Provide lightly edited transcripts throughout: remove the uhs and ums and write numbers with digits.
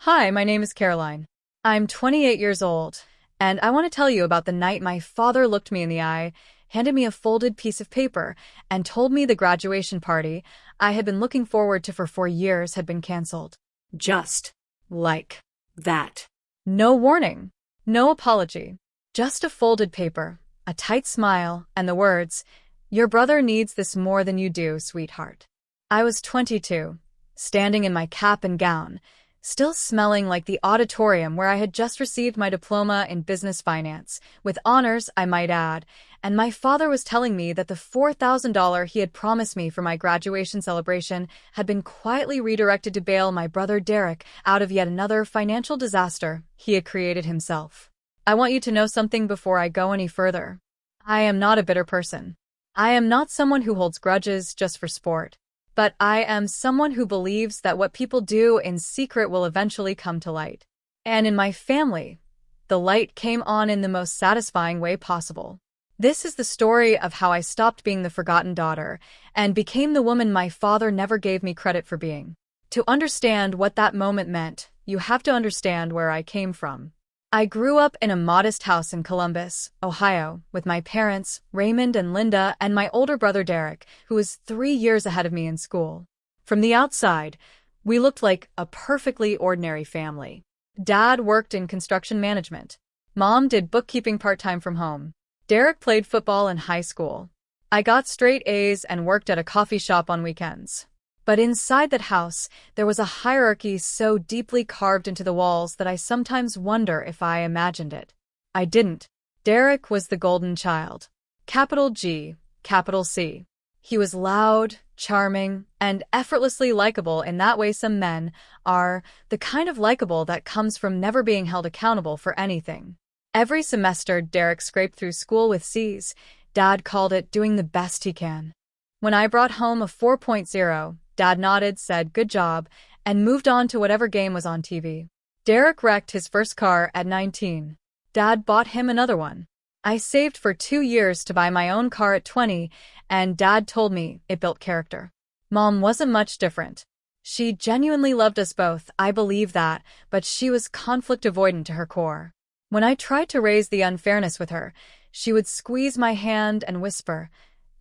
Hi, my name is Caroline. I'm 28 years old, and I want to tell you about the night my father looked me in the eye, handed me a folded piece of paper, and told me the graduation party I had been looking forward to for 4 years had been canceled. Just like that. No warning, no apology, just a folded paper, a tight smile, and the words, "Your brother needs this more than you do, sweetheart." I was 22, standing in my cap and gown, still smelling like the auditorium where I had just received my diploma in business finance, with honors, I might add, and my father was telling me that the $4,000 he had promised me for my graduation celebration had been quietly redirected to bail my brother Derek out of yet another financial disaster he had created himself. I want you to know something before I go any further. I am not a bitter person. I am not someone who holds grudges just for sport. But I am someone who believes that what people do in secret will eventually come to light. And in my family, the light came on in the most satisfying way possible. This is the story of how I stopped being the forgotten daughter and became the woman my father never gave me credit for being. To understand what that moment meant, you have to understand where I came from. I grew up in a modest house in Columbus, Ohio, with my parents, Raymond and Linda, and my older brother Derek, who was 3 years ahead of me in school. From the outside, we looked like a perfectly ordinary family. Dad worked in construction management. Mom did bookkeeping part-time from home. Derek played football in high school. I got straight A's and worked at a coffee shop on weekends. But inside that house, there was a hierarchy so deeply carved into the walls that I sometimes wonder if I imagined it. I didn't. Derek was the golden child. Capital G, capital C. He was loud, charming, and effortlessly likable in that way some men are, the kind of likable that comes from never being held accountable for anything. Every semester, Derek scraped through school with C's. Dad called it doing the best he can. When I brought home a 4.0, Dad nodded, said good job, and moved on to whatever game was on TV. Derek wrecked his first car at 19. Dad bought him another one. I saved for 2 years to buy my own car at 20, and Dad told me it built character. Mom wasn't much different. She genuinely loved us both, I believe that, but she was conflict avoidant to her core. When I tried to raise the unfairness with her, she would squeeze my hand and whisper,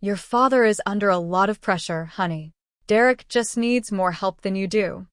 "Your father is under a lot of pressure, honey. Derek just needs more help than you do."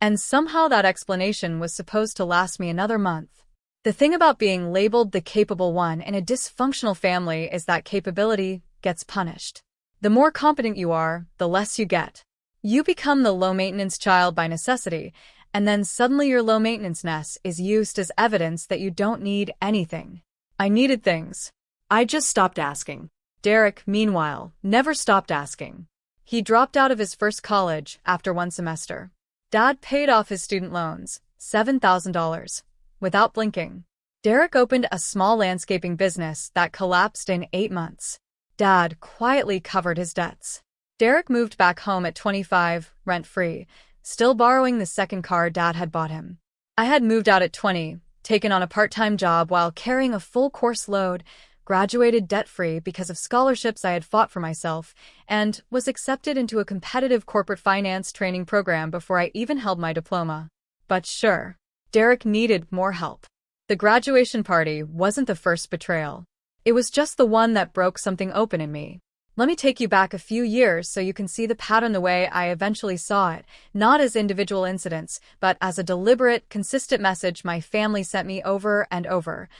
And somehow that explanation was supposed to last me another month. The thing about being labeled the capable one in a dysfunctional family is that capability gets punished. The more competent you are, the less you get. You become the low-maintenance child by necessity, and then suddenly your low-maintenance-ness is used as evidence that you don't need anything. I needed things. I just stopped asking. Derek, meanwhile, never stopped asking. He dropped out of his first college after one semester. Dad paid off his student loans, $7,000, without blinking. Derek opened a small landscaping business that collapsed in 8 months. Dad quietly covered his debts. Derek moved back home at 25, rent-free, still borrowing the second car Dad had bought him. I had moved out at 20, taken on a part-time job while carrying a full course load, graduated debt-free because of scholarships I had fought for myself, and was accepted into a competitive corporate finance training program before I even held my diploma. But sure, Derek needed more help. The graduation party wasn't the first betrayal. It was just the one that broke something open in me. Let me take you back a few years so you can see the pattern the way I eventually saw it, not as individual incidents, but as a deliberate, consistent message my family sent me over and over.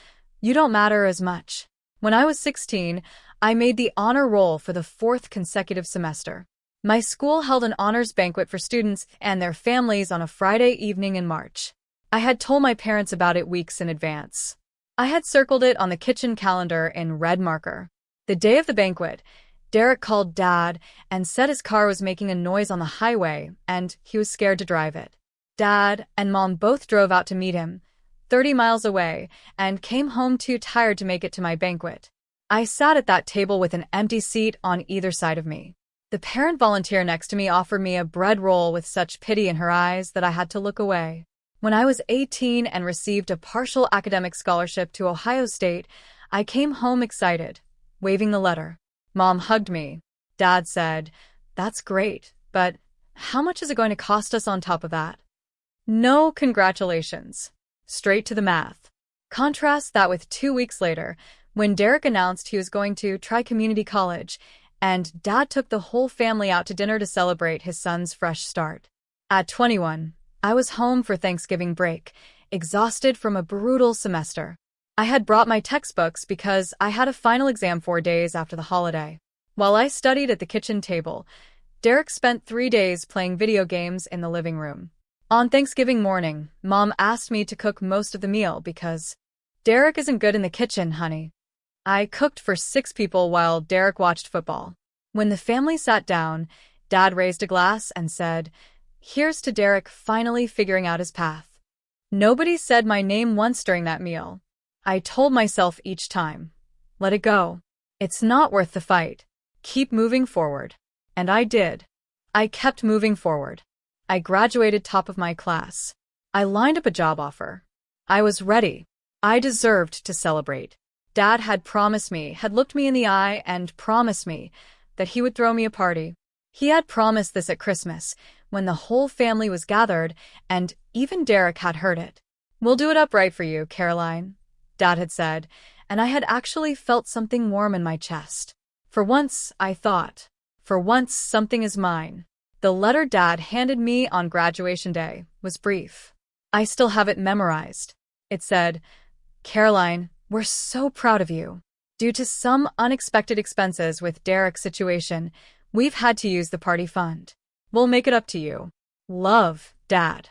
You don't matter as much. When I was 16, I made the honor roll for the 4th consecutive semester. My school held an honors banquet for students and their families on a Friday evening in March. I had told my parents about it weeks in advance. I had circled it on the kitchen calendar in red marker. The day of the banquet, Derek called Dad and said his car was making a noise on the highway and he was scared to drive it. Dad and Mom both drove out to meet him, 30 miles away, and came home too tired to make it to my banquet. I sat at that table with an empty seat on either side of me. The parent volunteer next to me offered me a bread roll with such pity in her eyes that I had to look away. When I was 18 and received a partial academic scholarship to Ohio State, I came home excited, waving the letter. Mom hugged me. Dad said, "That's great, but how much is it going to cost us on top of that?" No congratulations. Straight to the math. Contrast that with 2 weeks later, when Derek announced he was going to try community college, and Dad took the whole family out to dinner to celebrate his son's fresh start. At 21, I was home for Thanksgiving break, exhausted from a brutal semester. I had brought my textbooks because I had a final exam 4 days after the holiday. While I studied at the kitchen table, Derek spent 3 days playing video games in the living room. On Thanksgiving morning, Mom asked me to cook most of the meal because Derek isn't good in the kitchen, honey. I cooked for 6 people while Derek watched football. When the family sat down, Dad raised a glass and said, "Here's to Derek finally figuring out his path." Nobody said my name once during that meal. I told myself each time, let it go. It's not worth the fight. Keep moving forward. And I did. I kept moving forward. I graduated top of my class. I lined up a job offer. I was ready. I deserved to celebrate. Dad had looked me in the eye and promised me that he would throw me a party. He had promised this at Christmas, when the whole family was gathered, and even Derek had heard it. "We'll do it up right for you, Caroline," Dad had said, and I had actually felt something warm in my chest. For once, I thought, for once something is mine. The letter Dad handed me on graduation day was brief. I still have it memorized. It said, "Caroline, we're so proud of you. Due to some unexpected expenses with Derek's situation, we've had to use the party fund. We'll make it up to you. Love, Dad."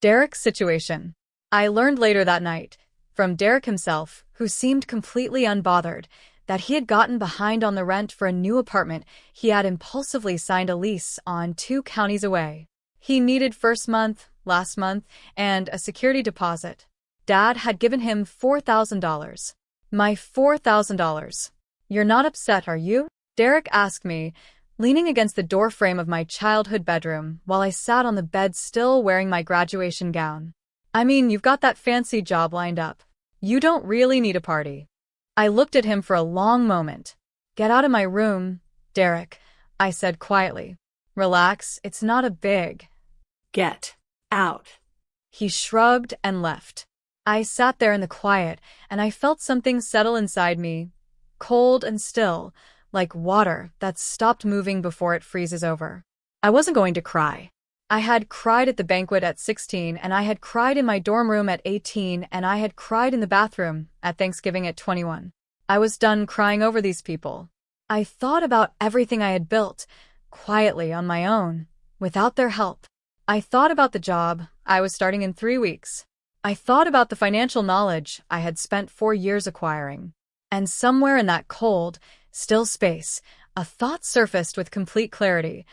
Derek's situation. I learned later that night, from Derek himself, who seemed completely unbothered, that he had gotten behind on the rent for a new apartment he had impulsively signed a lease on 2 counties away. He needed first month, last month, and a security deposit. Dad had given him $4,000. My $4,000. "You're not upset, are you?" Derek asked me, leaning against the doorframe of my childhood bedroom while I sat on the bed still wearing my graduation gown. "I mean, you've got that fancy job lined up. You don't really need a party." I looked at him for a long moment. "Get out of my room, Derek," I said quietly. "Relax, it's not a big..." Get out. He shrugged and left. I sat there in the quiet, and I felt something settle inside me, cold and still, like water that's stopped moving before it freezes over. I wasn't going to cry. I had cried at the banquet at 16, and I had cried in my dorm room at 18, and I had cried in the bathroom at Thanksgiving at 21. I was done crying over these people. I thought about everything I had built, quietly on my own, without their help. I thought about the job I was starting in 3 weeks. I thought about the financial knowledge I had spent 4 years acquiring. And somewhere in that cold, still space, a thought surfaced with complete clarity.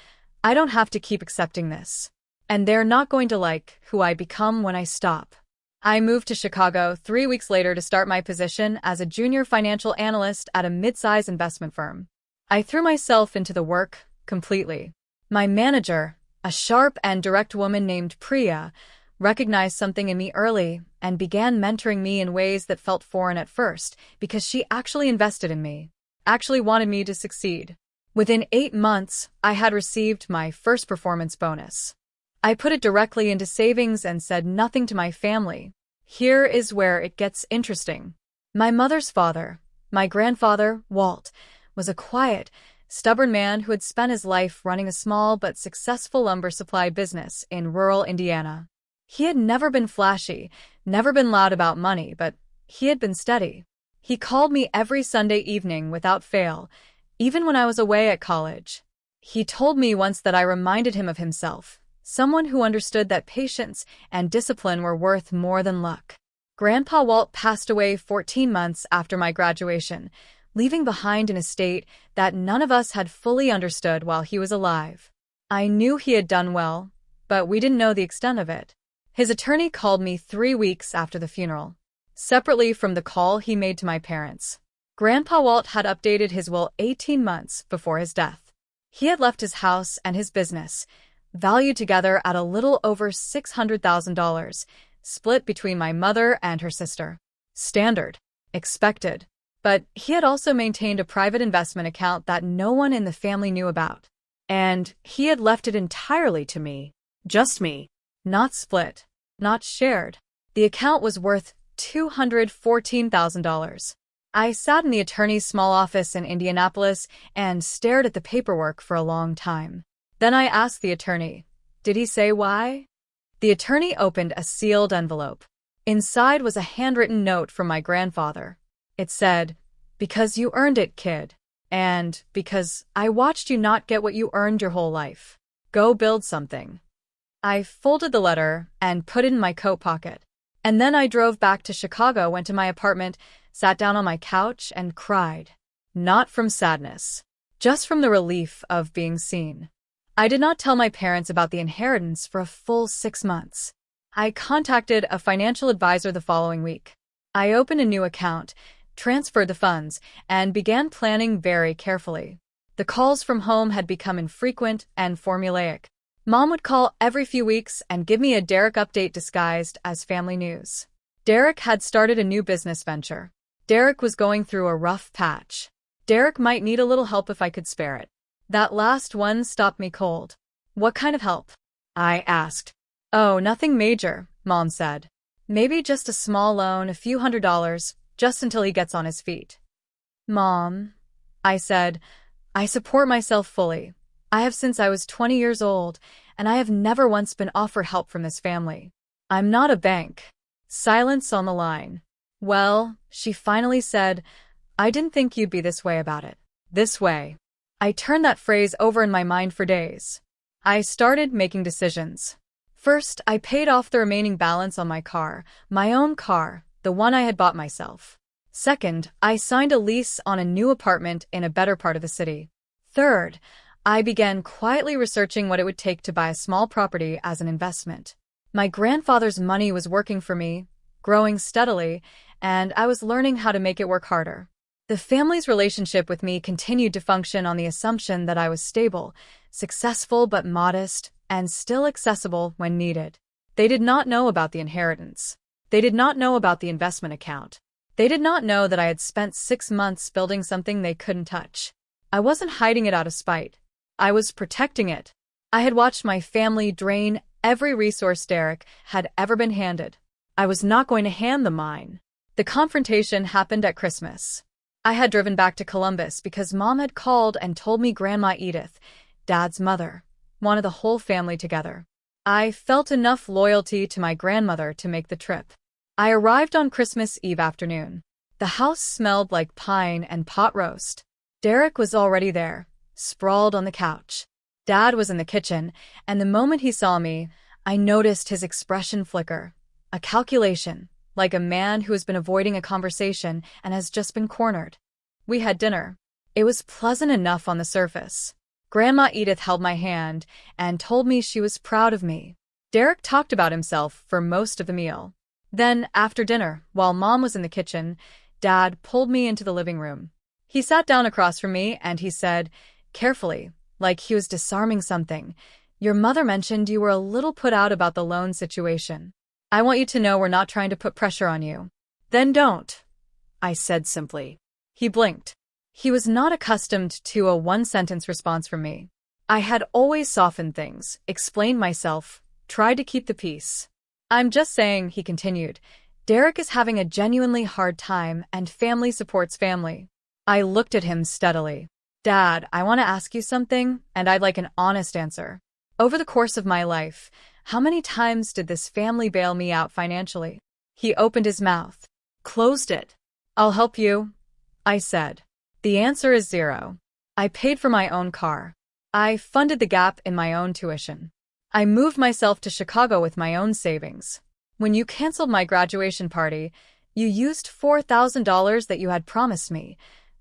I don't have to keep accepting this. And they're not going to like who I become when I stop. I moved to Chicago 3 weeks later to start my position as a junior financial analyst at a mid-size investment firm. I threw myself into the work completely. My manager, a sharp and direct woman named Priya, recognized something in me early and began mentoring me in ways that felt foreign at first because she actually invested in me, actually wanted me to succeed. Within 8 months, I had received my first performance bonus. I put it directly into savings and said nothing to my family. Here is where it gets interesting. My mother's father, my grandfather, Walt, was a quiet, stubborn man who had spent his life running a small but successful lumber supply business in rural Indiana. He had never been flashy, never been loud about money, but he had been steady. He called me every Sunday evening without fail, even when I was away at college. He told me once that I reminded him of himself, someone who understood that patience and discipline were worth more than luck. Grandpa Walt passed away 14 months after my graduation, leaving behind an estate that none of us had fully understood while he was alive. I knew he had done well, but we didn't know the extent of it. His attorney called me 3 weeks after the funeral, separately from the call he made to my parents. Grandpa Walt had updated his will 18 months before his death. He had left his house and his business, valued together at a little over $600,000, split between my mother and her sister. Standard. Expected. But he had also maintained a private investment account that no one in the family knew about. And he had left it entirely to me. Just me. Not split. not shared. The account was worth $214,000. I sat in the attorney's small office in Indianapolis and stared at the paperwork for a long time. Then I asked the attorney, "Did he say why?" The attorney opened a sealed envelope. Inside was a handwritten note from my grandfather. It said, "Because you earned it, kid. And because I watched you not get what you earned your whole life. Go build something." I folded the letter and put it in my coat pocket. And then I drove back to Chicago, went to my apartment, sat down on my couch, and cried. Not from sadness, just from the relief of being seen. I did not tell my parents about the inheritance for a full 6 months. I contacted a financial advisor the following week. I opened a new account, transferred the funds, and began planning very carefully. The calls from home had become infrequent and formulaic. Mom would call every few weeks and give me a Derek update disguised as family news. Derek had started a new business venture. Derek was going through a rough patch. Derek might need a little help if I could spare it. That last one stopped me cold. "What kind of help?" I asked. "Oh, nothing major," Mom said. "Maybe just a small loan, a few $100s, just until he gets on his feet." "Mom," I said, "I support myself fully. I have since I was 20 years old, and I have never once been offered help from this family. I'm not a bank." Silence on the line. "Well," she finally said, "I didn't think you'd be this way about it." This way. I turned that phrase over in my mind for days. I started making decisions. First, I paid off the remaining balance on my own car, the one I had bought myself. Second, I signed a lease on a new apartment in a better part of the city. Third, I began quietly researching what it would take to buy a small property as an investment. My grandfather's money was working for me, growing steadily, and I was learning how to make it work harder. The family's relationship with me continued to function on the assumption that I was stable, successful but modest, and still accessible when needed. They did not know about the inheritance. They did not know about the investment account. They did not know that I had spent 6 months building something they couldn't touch. I wasn't hiding it out of spite. I was protecting it. I had watched my family drain every resource Derek had ever been handed. I was not going to hand them mine. The confrontation happened at Christmas. I had driven back to Columbus because Mom had called and told me Grandma Edith, Dad's mother, wanted the whole family together. I felt enough loyalty to my grandmother to make the trip. I arrived on Christmas Eve afternoon. The house smelled like pine and pot roast. Derek was already there, sprawled on the couch. Dad was in the kitchen, and the moment he saw me, I noticed his expression flicker. A calculation, like a man who has been avoiding a conversation and has just been cornered. We had dinner. It was pleasant enough on the surface. Grandma Edith held my hand and told me she was proud of me. Derek talked about himself for most of the meal. Then, after dinner, while Mom was in the kitchen, Dad pulled me into the living room. He sat down across from me and he said, carefully, like he was disarming something, "Your mother mentioned you were a little put out about the loan situation. I want you to know we're not trying to put pressure on you." "Then don't," I said simply. He blinked. He was not accustomed to a one-sentence response from me. I had always softened things, explained myself, tried to keep the peace. "I'm just saying," he continued, "Derek is having a genuinely hard time and family supports family." I looked at him steadily. "Dad, I want to ask you something, and I'd like an honest answer. Over the course of my life, how many times did this family bail me out financially?" He opened his mouth, closed it. "I'll help you," I said. "The answer is 0. I paid for my own car. I funded the gap in my own tuition. I moved myself to Chicago with my own savings. When you canceled my graduation party, you used $4,000 that you had promised me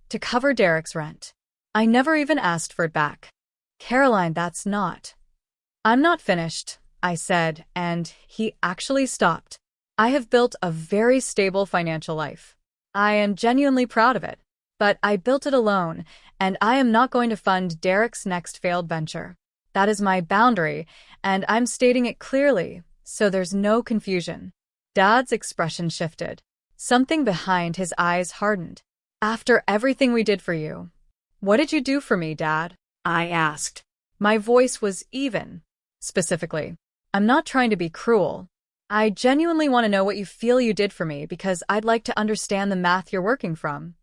to cover Derek's rent. I never even asked for it back." "Caroline, that's not—" "I'm not finished," I said, and he actually stopped. "I have built a very stable financial life. I am genuinely proud of it. But I built it alone, and I am not going to fund Derek's next failed venture. That is my boundary, and I'm stating it clearly, so there's no confusion." Dad's expression shifted. Something behind his eyes hardened. "After everything we did for you, what did you do for me, Dad?" I asked. My voice was even. Specifically, "I'm not trying to be cruel. I genuinely want to know what you feel you did for me because I'd like to understand the math you're working from.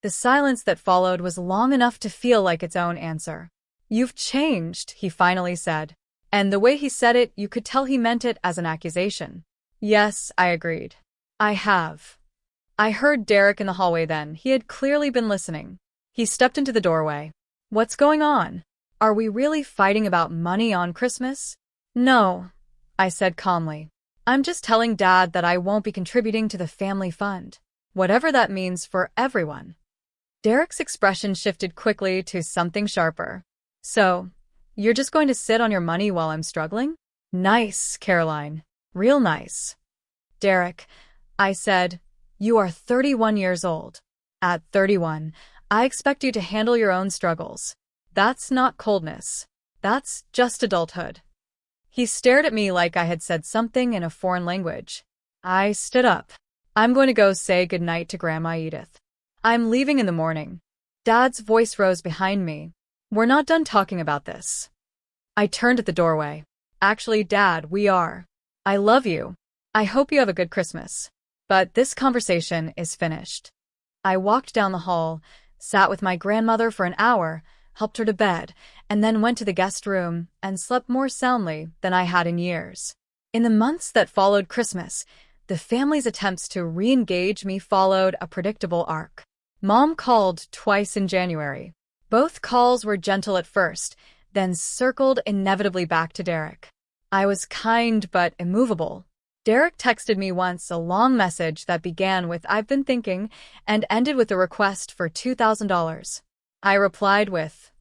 The silence that followed was long enough to feel like its own answer. You've changed, he finally said. And the way he said it, you could tell he meant it as an accusation. Yes, I agreed. I have. I heard Derek in the hallway then. He had clearly been listening. He stepped into the doorway. What's going on? Are we really fighting about money on Christmas? No, I said calmly. I'm just telling Dad that I won't be contributing to the family fund, whatever that means for everyone. Derek's expression shifted quickly to something sharper. So, you're just going to sit on your money while I'm struggling? Nice, Caroline. Real nice. Derek, I said, you are 31 years old. At 31, I expect you to handle your own struggles. That's not coldness. That's just adulthood. He stared at me like I had said something in a foreign language. I stood up. I'm going to go say goodnight to Grandma Edith. I'm leaving in the morning. Dad's voice rose behind me. We're not done talking about this. I turned at the doorway. Actually, Dad, we are. I love you. I hope you have a good Christmas. But this conversation is finished. I walked down the hall, sat with my grandmother for an hour, helped her to bed, and then went to the guest room and slept more soundly than I had in years. In the months that followed Christmas, the family's attempts to re-engage me followed a predictable arc. Mom called twice in January. Both calls were gentle at first, then circled inevitably back to Derek. I was kind but immovable. Derek texted me once a long message that began with "I've been thinking" and ended with a request for $2,000. I replied with,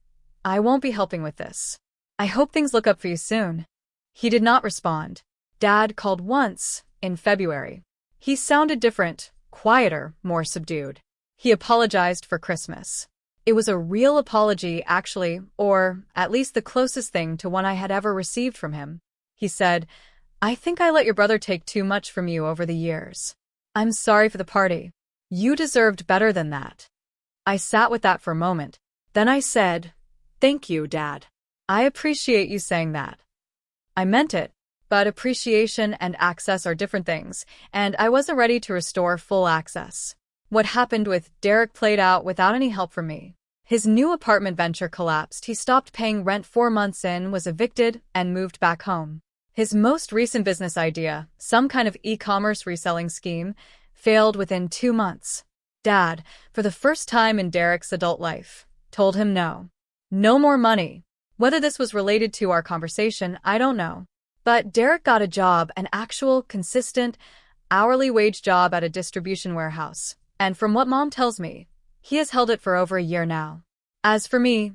"I won't be helping with this. I hope things look up for you soon." He did not respond. Dad called once, in February. He sounded different, quieter, more subdued. He apologized for Christmas. It was a real apology, actually, or at least the closest thing to one I had ever received from him. He said, "I think I let your brother take too much from you over the years. I'm sorry for the party. You deserved better than that." I sat with that for a moment. Then I said, "Thank you, Dad. I appreciate you saying that." I meant it, but appreciation and access are different things, and I wasn't ready to restore full access. What happened with Derek played out without any help from me. His new apartment venture collapsed. He stopped paying rent 4 months in, was evicted, and moved back home. His most recent business idea, some kind of e-commerce reselling scheme, failed within 2 months. Dad, for the first time in Derek's adult life, told him no. No more money. Whether this was related to our conversation, I don't know. But Derek got a job, an actual, consistent, hourly wage job at a distribution warehouse. And from what Mom tells me, he has held it for over a year now. As for me,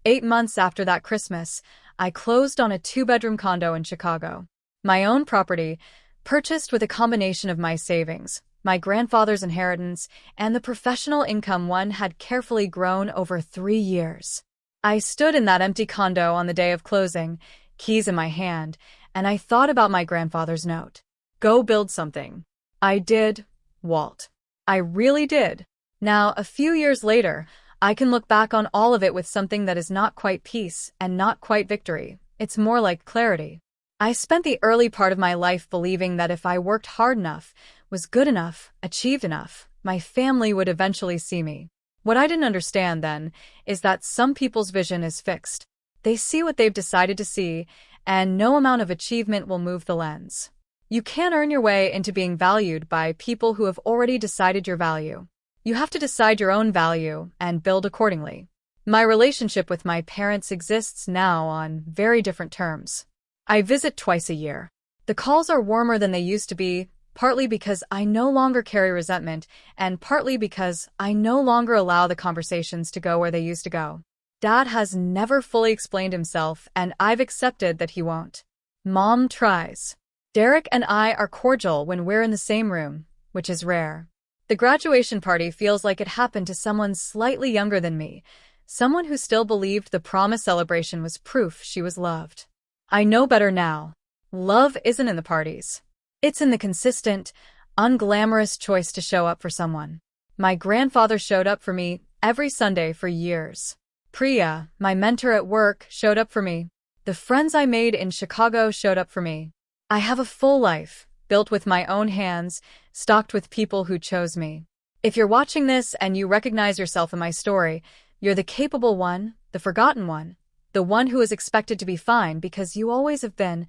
8 months after that Christmas, I closed on a 2-bedroom condo in Chicago. My own property, purchased with a combination of my savings, my grandfather's inheritance, and the professional income one had carefully grown over 3 years. I stood in that empty condo on the day of closing, keys in my hand, and I thought about my grandfather's note. Go build something. I did, Walt. I really did. Now, a few years later, I can look back on all of it with something that is not quite peace and not quite victory. It's more like clarity. I spent the early part of my life believing that if I worked hard enough, was good enough, achieved enough, my family would eventually see me. What I didn't understand then is that some people's vision is fixed. They see what they've decided to see, and no amount of achievement will move the lens. You can't earn your way into being valued by people who have already decided your value. You have to decide your own value and build accordingly. My relationship with my parents exists now on very different terms. I visit twice a year. The calls are warmer than they used to be, partly because I no longer carry resentment, and partly because I no longer allow the conversations to go where they used to go. Dad has never fully explained himself, and I've accepted that he won't. Mom tries. Derek and I are cordial when we're in the same room, which is rare. The graduation party feels like it happened to someone slightly younger than me, someone who still believed the promise celebration was proof she was loved. I know better now. Love isn't in the parties. It's in the consistent, unglamorous choice to show up for someone. My grandfather showed up for me every Sunday for years. Priya, my mentor at work, showed up for me. The friends I made in Chicago showed up for me. I have a full life, built with my own hands, stocked with people who chose me. If you're watching this and you recognize yourself in my story, you're the capable one, the forgotten one, the one who is expected to be fine because you always have been.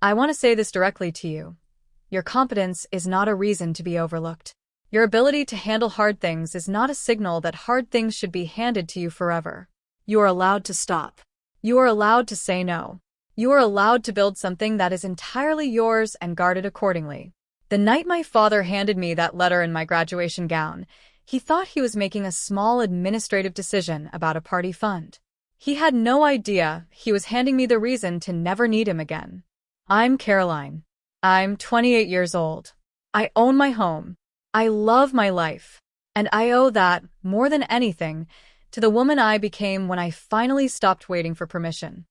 I want to say this directly to you. Your competence is not a reason to be overlooked. Your ability to handle hard things is not a signal that hard things should be handed to you forever. You are allowed to stop. You are allowed to say no. You are allowed to build something that is entirely yours and guard it accordingly. The night my father handed me that letter in my graduation gown, he thought he was making a small administrative decision about a party fund. He had no idea he was handing me the reason to never need him again. I'm Caroline. I'm 28 years old. I own my home. I love my life. And I owe that, more than anything, to the woman I became when I finally stopped waiting for permission.